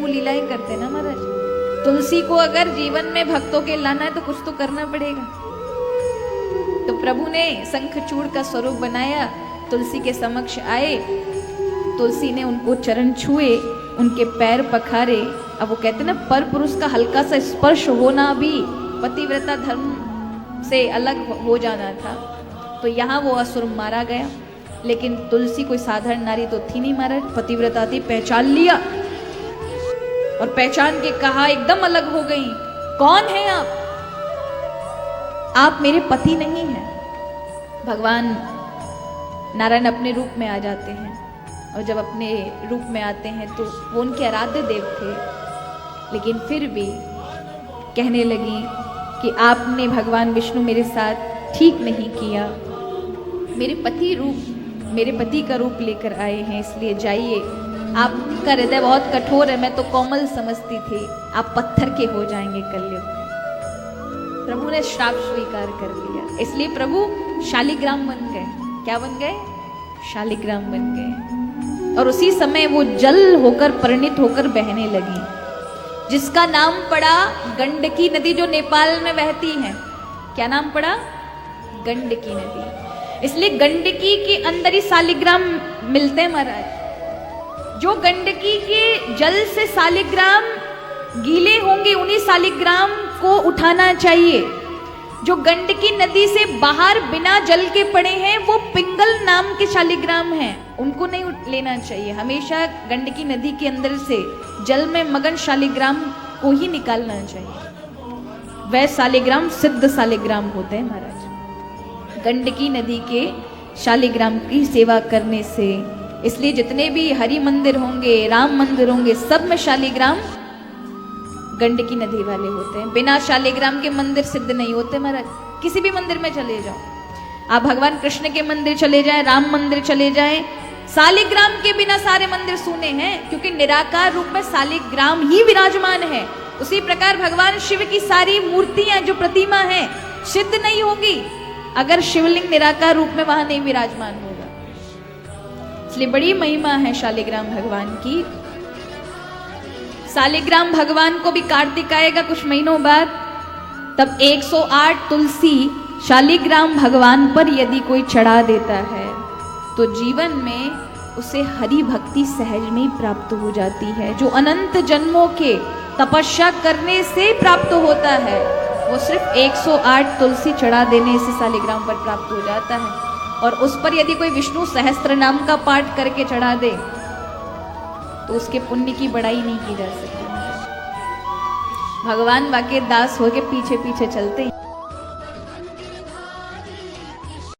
प्रभु लीलाएं करते ना महाराज। तुलसी को अगर जीवन में भक्तों के लाना है तो कुछ तो करना पड़ेगा। तो प्रभु ने शंखचूड़ का स्वरूप बनाया, तुलसी के समक्ष आए, तुलसी ने उनको चरण छुए, उनके पैर पखारे। अब वो कहते ना, पर पुरुष का हल्का सा स्पर्श होना भी पतिव्रता धर्म से अलग हो जाना था। तो यहाँ वो असुर मारा गया, लेकिन तुलसी कोई साधारण नारी तो थी नहीं महाराज, पतिव्रता थी। पहचान लिया और पहचान के कहा, एकदम अलग हो गई, कौन है आप? आप मेरे पति नहीं हैं। भगवान नारायण अपने रूप में आ जाते हैं, और जब अपने रूप में आते हैं तो वो उनके आराध्य देव थे, लेकिन फिर भी कहने लगी कि आपने भगवान विष्णु मेरे साथ ठीक नहीं किया, मेरे पति का रूप लेकर आए हैं, इसलिए जाइए। आपका हृदय बहुत कठोर है, मैं तो कोमल समझती थी, आप पत्थर के हो जाएंगे कलयुग में। प्रभु ने श्राप स्वीकार कर लिया, इसलिए प्रभु शालिग्राम बन गए। क्या बन गए? शालिग्राम बन गए। और उसी समय वो जल होकर परिणित होकर बहने लगी, जिसका नाम पड़ा गंडकी नदी, जो नेपाल में बहती है। क्या नाम पड़ा? गंडकी नदी। इसलिए गंडकी के अंदर ही शालिग्राम मिलते हैं महाराज। जो गंडकी के जल से शालिग्राम गीले होंगे, उन्हीं शालिग्राम को उठाना चाहिए। जो गंडकी नदी से बाहर बिना जल के पड़े हैं, वो पिंगल नाम के शालिग्राम हैं, उनको नहीं लेना चाहिए। हमेशा गंडकी नदी के अंदर से जल में मगन शालिग्राम को ही निकालना चाहिए। वह शालिग्राम सिद्ध शालिग्राम होते हैं महाराज। गंडकी नदी के शालिग्राम की सेवा करने से, इसलिए जितने भी हरि मंदिर होंगे, राम मंदिर होंगे, सब में शालिग्राम गंडकी नदी वाले होते हैं। बिना शालिग्राम के मंदिर सिद्ध नहीं होते महाराज। किसी भी मंदिर में चले जाओ आप, भगवान कृष्ण के मंदिर चले जाएं, राम मंदिर चले जाएं, शालिग्राम के बिना सारे मंदिर सूने हैं, क्योंकि निराकार रूप में शालिग्राम ही विराजमान है। उसी प्रकार भगवान शिव की सारी मूर्तियां, जो प्रतिमा है, सिद्ध नहीं होगी अगर शिवलिंग निराकार रूप में वहां नहीं विराजमान होगा। इसलिए बड़ी महिमा है शालिग्राम भगवान की। शालिग्राम भगवान को भी कार्तिक आएगा कुछ महीनों बाद, तब 108 तुलसी शालिग्राम भगवान पर यदि कोई चढ़ा देता है तो जीवन में उसे हरि भक्ति सहज में प्राप्त हो जाती है। जो अनंत जन्मों के तपस्या करने से प्राप्त होता है, वो सिर्फ 108 तुलसी चढ़ा देने से शालिग्राम पर प्राप्त हो जाता है। और उस पर यदि कोई विष्णु सहस्त्र नाम का पाठ करके चढ़ा दे तो उसके पुण्य की बड़ाई नहीं की जा सकती। भगवान वाके दास होके पीछे पीछे चलते हैं।